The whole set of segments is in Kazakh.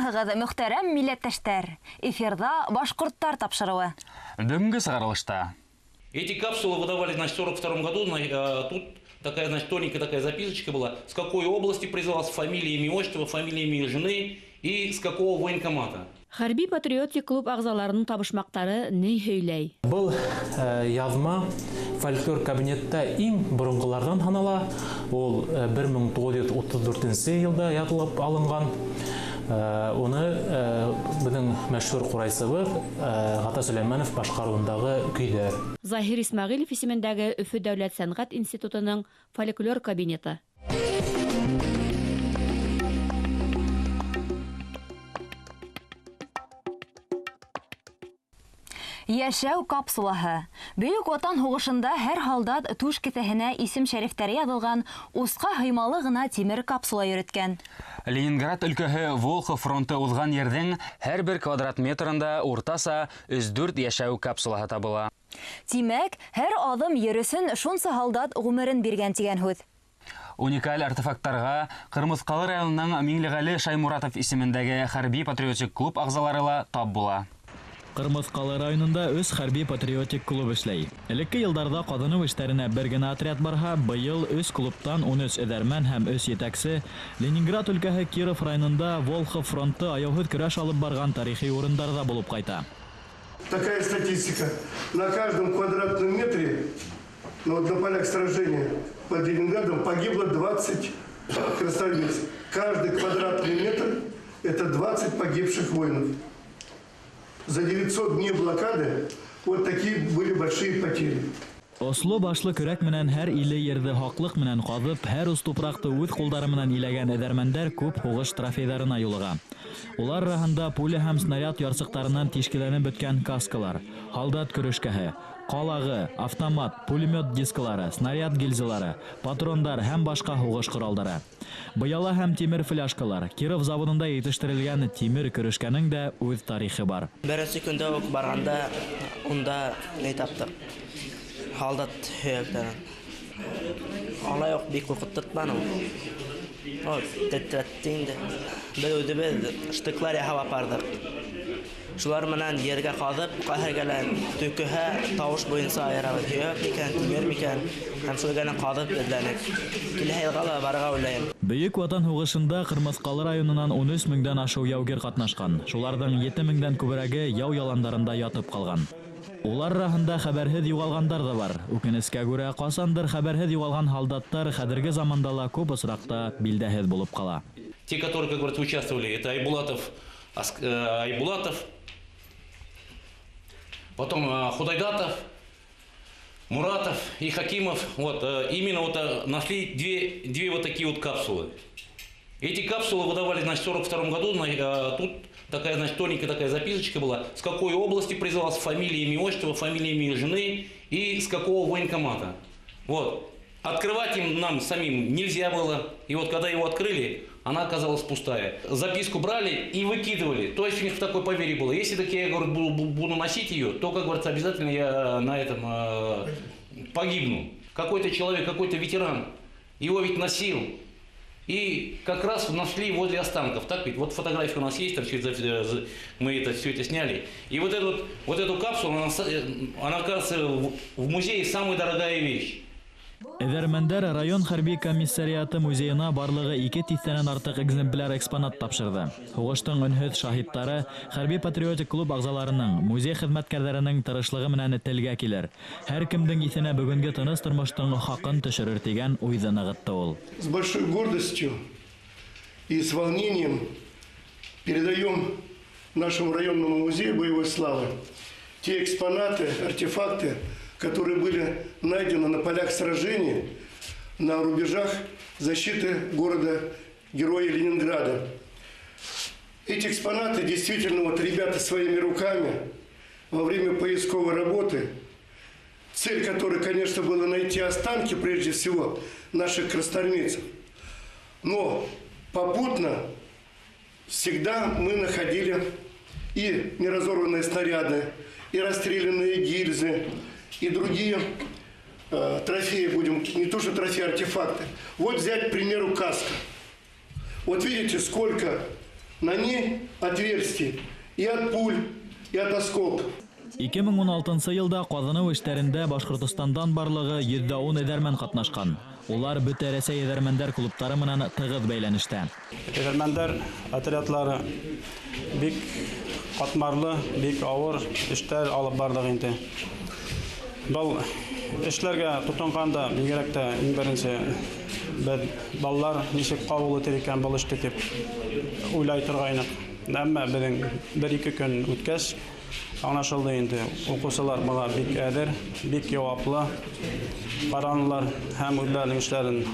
Саламатсызһығыҙ, мөхтәрәм милләттәштәр. Эфирда башҡорттар тапшырыуы. Дөнгө сығарылышта. Эти капсулы выдавали, значит, в 1942 году. Тут такая, значит, тоненькая такая записочка была. С какой области произвелась, фамилия, имя, отчество, фамилия, имя жены и с какого военкомата. Хәрби патриотик клуб ағзаларының табышмақтары не һөйләй? Бұл язма фольклор кабинетта иң бұрынғылардан санала. Ол 1934 елда язылып алынған. Оны біздің мәшһүр құрайсыбыз Ғата Сүлейменов башқаруындағы көйләр. Захир Исмағилов исемендәге Өфө дәүләт сәнгать институтының фольклор кабинеты. Яшәү капсулаһы. Бөек Ватан һугышында һәр һалдат туш кеҫәһенә исем шәрифтәре яҙылған усҡа һыймалы гына тимер капсула йөрөткән. Ленинград өлкәһе Волхов фронты уҙған ерҙең һәр бер квадрат метрында уртаса 3-4 йәшәү капсулаһы табыла. Тимәк, һәр аҙым ер өсөн шунса һалдат ғүмерен биргән тигән һүҙ. Уникаль артефакттарға Ҡырмыҫҡалы районының Миңлеғәле Шаймуратов исемендәге хәрби патриотик клуб ағзалары ла тап була. Ҡырмыҫҡалы районында өс хәрби патриотик клуб эшләй. Элекке йылдарда ҡаҙыныу эштәренә бер генә отряд барһа, быйыл өс клубтан 13 эҙәрмән һәм өс етәксе Ленинград өлкәһе Киров районында Волхов фронты аяуһыҙ көрәш алып барған тарихи урындарда булып ҡайта. Такая статистика. На каждом квадратном метре, на полях сражения под Ленинградом погибло 20 красавиц. Каждый квадратный метр – это 20 погибших воинов. За 900 дней блокады вот такие были большие потери. Осло башлы көрәк менән һәр иле ерҙе хаҡлыҡ менән ҡаҙып, һәр ус тупраҡты үҙ ҡулдары менән иләгән эҙәрмәндәр күп һуғыш трофейҙарына юлыға. Улар араһында пуля һәм снаряд ярсыҡтарынан тишкеләнеп бөткән каскалар, һалдат көрөшкәһе, ҡалағы, автомат, пулемет дискалары, снаряд гильзалары, патрондар һәм башҡа һуғыш ҡоралдары. Быяла һәм тимер фляшкалар, Киров заводында етештерелгән тимер көрөшкәнең дә үҙ тарихы бар. Беренсе көндә үк барғанда, унда не таптык? Һалдат һөйәктәрен. Алай уҡ бик ҡурҡыттыртманы. Тетрәтте инде. Бер үҙебеҙ штыклар яһап апардык. Шулар менән ергә ҡаҙып, ҡәһәргәлән төкөһә тауыш буйынса айырабыҙ. Һөйәк микән, тимер микән? Һәм шул генә ҡаҙып эҙләнек. Киләһе йылға ла барырға уйлайым. Бөйөк Ватан һуғышында Ҡырмыҫҡалы районынан 13 меңдән ашыу яугир ҡатнашҡан. Шуларҙың 7 меңдән күберәге яу яландарында ятып ҡалған. Улар араһында хәбәрһеҙ юғалғандар да бар. Үкенескә күрә, ҡасандыр хәбәрһеҙ юғалған һалдаттар хәҙерге заманда ла күп осраҡта билдәһеҙ булып ҡала. Те, которые, как говорится, участвовали, это Айбулатов, потом Худайдатов, Муратов и Хакимов. Вот, именно вот нашли две вот такие вот капсулы. Эти капсулы выдавали, значит, в 1942 году. Тут такая, значит, тоненькая такая записочка была. С какой области произвелась, фамилия, имя, отчество, фамилия, имя жены и с какого военкомата. Вот. Открывать им нам самим нельзя было. И вот когда его открыли, она оказалась пустая. Записку брали и выкидывали. То есть у них в такой поверье было. Если так я, говорю, буду носить ее, то, как говорится, обязательно я на этом погибну. Какой-то человек, какой-то ветеран, его ведь носил. И как раз нашли возле останков. Так ведь? Вот фотография у нас есть, там мы все это сняли. И вот эту капсулу, она оказывается, в музее самая дорогая вещь. Эҙәрмәндәр район хәрби комиссариаты музейына барлығы 2 тиҫтәнән артыҡ экземпляр экспонат тапшырҙы. Һуғыштың өнһөҙ шаһиттары хәрби патриотик клуб ағзаларының, музей хеҙмәткәрҙәренең тырышлығы менән телгә килер. Һәр кемдең иҫенә бөгөнгө тыныс тормоштоң хаҡын төшөрөр тигән уйҙы нығытты ул. С большой гордостью и с волнением передаем нашему районному музею боевой славы те экспонаты, артефакты, которые были найдены на полях сражений на рубежах защиты города-героя Ленинграда. Эти экспонаты действительно вот ребята своими руками во время поисковой работы, цель которой, конечно, была найти останки, прежде всего, наших красноармейцев. Но попутно всегда мы находили и неразорванные снаряды, и расстрелянные гильзы, и другие трофеи, будем, не то что трофеи, артефакты. Вот взять, к примеру, каска. Вот видите, сколько На ней отверстия и от пуль, и от осколков. 2016 елда казыну эшләрендә Башкортстандан барлыгы 110 эдәрмән катнашкан. Улар бөтә Рәсәй эдәрмәннәр клублары менән тыгыз бәйләнештә. Эдәрмәннәр отрядлары бик катмарлы, бик авыр эшләр алып бардык инде. Бу эшләргә тотынганда бигрәк тә иң беренче балалар ничек кабул итәр икән бу эште дип уйлай торгайнык. Әмма безнең 1-2 көн үткәч аңлашылды инде. Укучылар моңа бик әдер, бик җаваплы. Каранлар һәм үзләренең эшләрен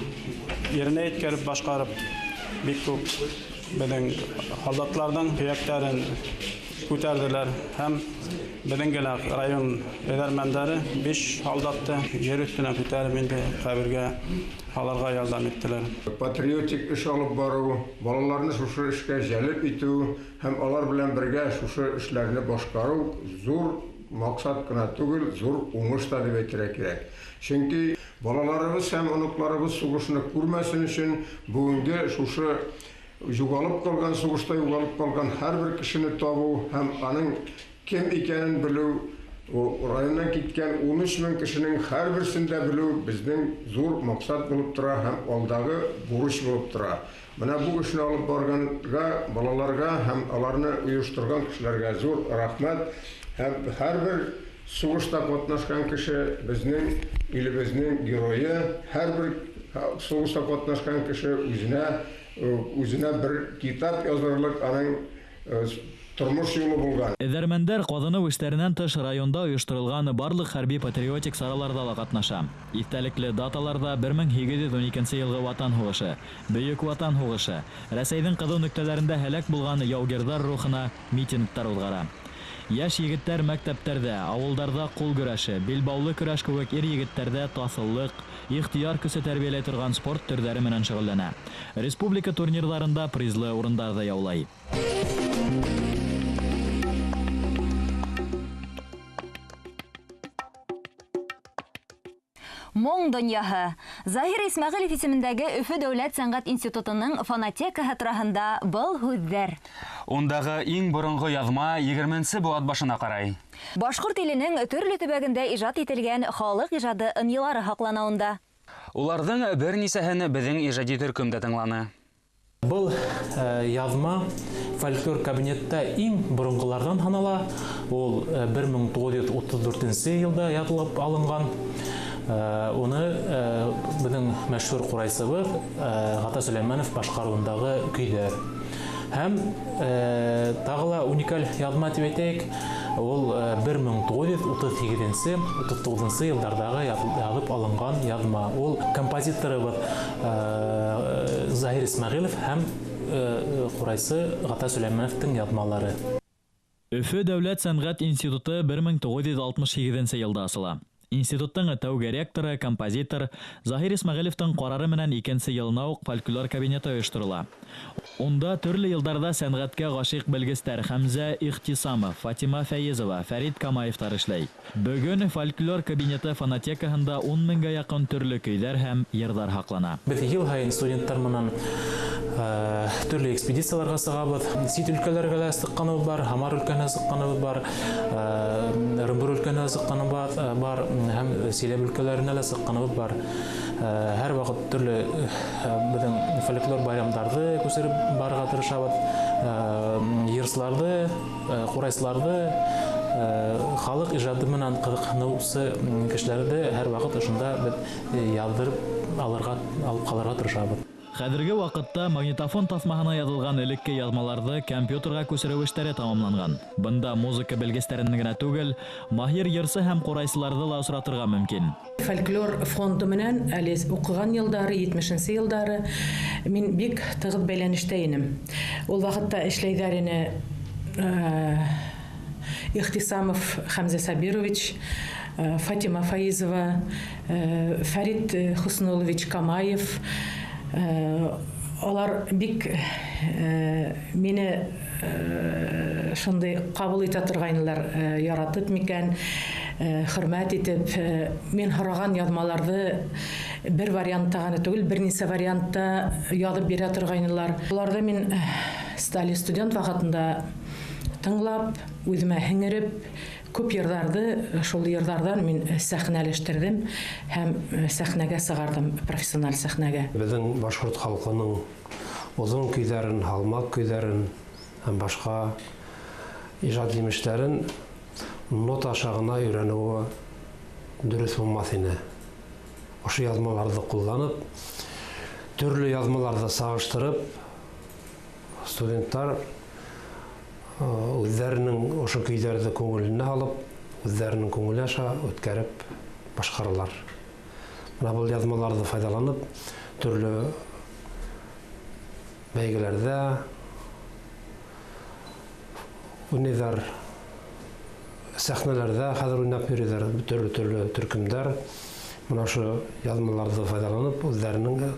yerine yetkереп башкарып, бик күп безнең солдатларның һөяктәрен күтәрделәр һәм безнең район эдәрмәннәре 5 солдатты җир өстенә күтәреп инде кабергә аларга ярдәм иттеләр. Патриотик эш алып бару, балаларны шушы эшкә җәлеп итү һәм алар белән бергә шушы эшләрне башкару зур максат кына түгел, зур уңыш та дип әйтергә кирәк. Чөнки балаларыбыз һәм оныкларыбыз сугышны күрмәсен өчен бүгенге шушы югалып калган, сугышта югалып калган һәрбер кешене табу һәм аның кем икәнен белү, районнан киткән 13 мең кешенең һәрберсен дә белү безнең зур максат булып тора һәм алдагы бурыч булып тора. Менә бу эшне алып барганга, балаларга һәм аларны оештырган кешеләргә зур рәхмәт. Һәм һәрбер сугышта катнашкан кеше безнең илебезнең герое, һәрбер сугышта катнашкан кеше үзенә бер китап язарлык аның тормыш юлы булган. Эдәрмәннәр казыну эшләреннән тыш районда оештырылган барлык хәрби патриотик сараларда да катнаша. Истәлекле даталарда 1812 елгы Ватан һугышы, Бөек Ватан һугышы, Рәсәйнең кызу нөктәләрендә һәлак булган яугирлар рухына митингтар узгара. Яшь егетләр мәктәптәрдә, авылдарда кул көрәше, билбаулы көрәш кебек ир-егетләрдә тасыллык, ихтияр көсе тәрбияләй торган спорт төрләре менән шөгыльләнә. Республика турнирларында призлы урыннарда яулай. Моң дөньяһы. Заһир Исмәгыйлев исемендәге Өфө дәүләт сәнгать институтының фонотекаһы тураһында был һүҙҙәр. Ондагы иң борынгы язма 20-нче буат башына карай. Башҡорт иленең төрлө төбәгендә ижад ителгән халык ижады ынйылары һаҡлана унда. Уларҙың бер нисәһен безнең ижади төркөмдә тыңланы. Был язма фольклор кабинетта иң борынгылардан һанала. Ул 1934 елда язылып алынган. Уны безнең мәшһүр ҡурайсыбыҙ Ғата Сөләймәнов башҡарыуындағы көйҙәр. Һәм тағы ла уникаль яҙма тип әйтәйек, ул 1938-39 йылдарҙағы яҙып алынған яҙма. Ул композиторыбыҙ Заһир Исмәғилев һәм ҡурайсы Ғата Сөләймәновтың яҙмалары. Өфө дәүләт сәнғәт институты 1968 йылда асыла. Институттың тәүге ректоры, композитор Заһир Исмәғилевтің ҡарары менән 2нче йылына уҡ фольклор кабинеты ойошторола. Унда төрлө йылдарҙа сәнғәткә ғашиҡ белгестәр Хәмзә Ихтисамов, Фатима Фәйезова, Фәрит Камаевтар эшләй. Бөгөн фольклор кабинеты фонотекаһында 10 меңгә яҡын төрлө көйҙәр һәм йырҙар һаҡлана. Беҙ йыл һайын студенттар менән төрлө экспедицияларға сығабыҙ. Сит өлкәләргә лә сыҡҡаныбыҙ бар, Һамар өлкәһенә сыҡҡаныбыҙ бар, Ырымбур өлкәһенә сыҡҡаныбыҙ бар, һәм Силәбе өлкәләренә лә сыҡҡаныбыҙ бар. Һәр ваҡыт төрлө беҙҙең фольклор байрамдарҙы күсереп барырға тырышабыҙ. Йырсыларҙы, ҡурайсыларҙы, халыҡ ижады менән ҡыҙыҡһыныусы кешеләрҙе һәр ваҡыт ошонда беҙ яҙҙырып алып ҡалырға тырышабыҙ. Хәҙерге ваҡытта магнитофон таҫмаһына яҙылған элекке яҙмаларҙы компьютерға күсереү эштәре тамамланған. Бында музыка белгестәрен генә түгел, маһир йырсы һәм ҡурайсыларҙы ла осратырға мөмкин. Фольклор фонды менән әле уҡыған йылдары, 70-нче йылдары мин бик тығыҙ бәйләнештә инем. Ул ваҡытта эшләйҙәр ине Ихтисамов Хәмзә Сабирович, Фатима Фаизова, Фәрит Хуснулович Камаев. Алар бик мине шундай ҡабул итә торғайнылар, яратып микән, хөрмәт итеп. Мин һораған яҙмаларҙы бер вариантта ғына түгел, бер нисә вариантта яҙып бирә торғайнылар. Уларҙы мин стали студент вакытында тыңлап, үземә һеңереп, күп йырларды, шул йырлардан мин сәхнәләштердем һәм сәхнәгә сыгардым, профессиональ сәхнәгә. Безнең башкорт халкының озын көйләрен, халмак көйләрен һәм башка иҗат җимешләрен нота шагына өйрәнүе дөрес булмас иде. Ошо язмаларны кулланып, төрле язмаларны сагыштырып, студентлар үзләренең ошо көйләрне күңеленә алып, үзләренең күңел аша үткәреп башкаралар. Менә бу язмаларны файдаланып, төрле бәйгеләрдә уйныйлар, сәхнәләрдә хәзер уйнап йөриләр, төрле төркемдәр. Менә ошо язмаларны файдаланып, үзләренең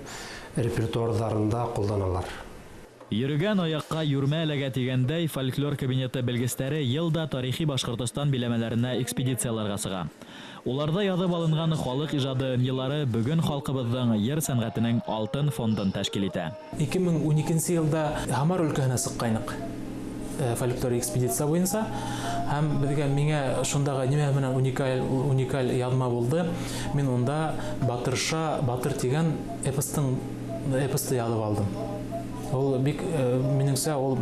репертуарларында кулланалар. Йөргән аякка юрмә эләгә тигәндәй, фольклор кабинеты белгечләре елда тарихи Башкортстан биләмәләренә экспедицияларга сыга. Уларда язып алынган халык иҗады ынйылары бүген халкыбызның йыр сәнгатенең алтын фондын тәшкил итә. 2012 елда Хамар өлкәһенә сыккайнык. Фольклор экспедиция буенча һәм миңа шундагы нимә менән уникаль язма булды. Мин онда Батырша, Батыр дигән эпосты язып алдым. Ул бик минеңсә ул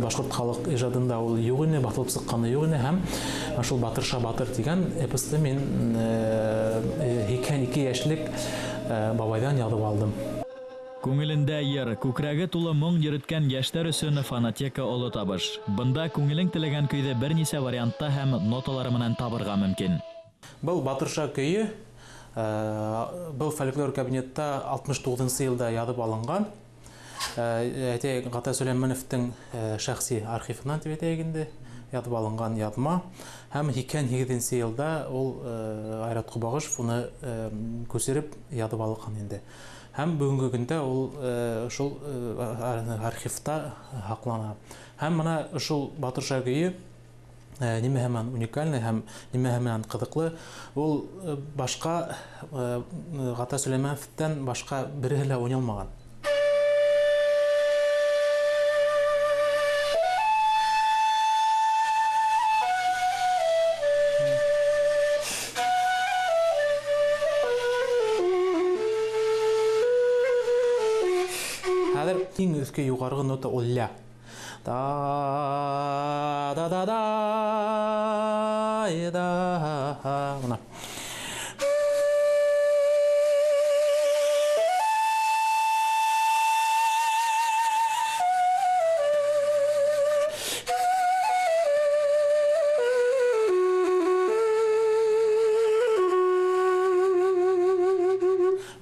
башкорт халык иҗадында ул юк иде, батылып сыкканы юк иде һәм шул Батырша Батыр дигән эпосты мин 2 яшьлек бабайдан язып алдым. Күңелендә йыр, күкрәге тулы моң йөрткән яшьләр өчен фонотека олы табыш. Бында күңелең теләгән көйдә берничә вариантта һәм ноталары менән табырга мөмкин. Бұл Батырша көйі бұл фольклор кабинетта 69 елда язып алынган. Гата Сөләймәновтың шәхси архивынан тибетегенде язып алынган язма. Һәм 2008 елда ул Айрат Кубагышев уны күсереп язып алган инде. Һәм бүгенге көндә ул шул архивта һаклана. Һәм менә шул Батырша көйе нимә һәман уникальный һәм нимә һәман кызыклы. Ул башка Гата Сөләймәновтан башка бере лә уйналмаган. Иң өскә югаргы нота ул ля. Да да да да. Мына.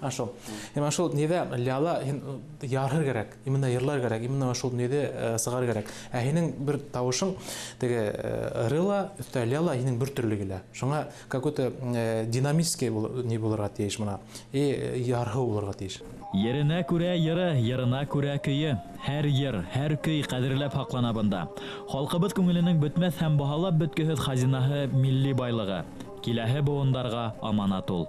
Ашо. Именно шул неде ляла ярыр керек, именно йырлар керек, именно шул неде сыгар керек. Ә һинең бер тавышың теге рыла, өстә ляла һинең бер төрле килә. Шуңа какой-то динамический не булырга тиеш мына. Ярһы булырга тиеш. Йеренә күрә йыры, йырына күрә көйе. Һәр йыр, һәр көй кадерләп һаклана бында. Халкыбыз күңеленең бетмәс һәм баһалап беткеһез хазинаһы милли байлыгы. Киләһе буыннарга аманат ул.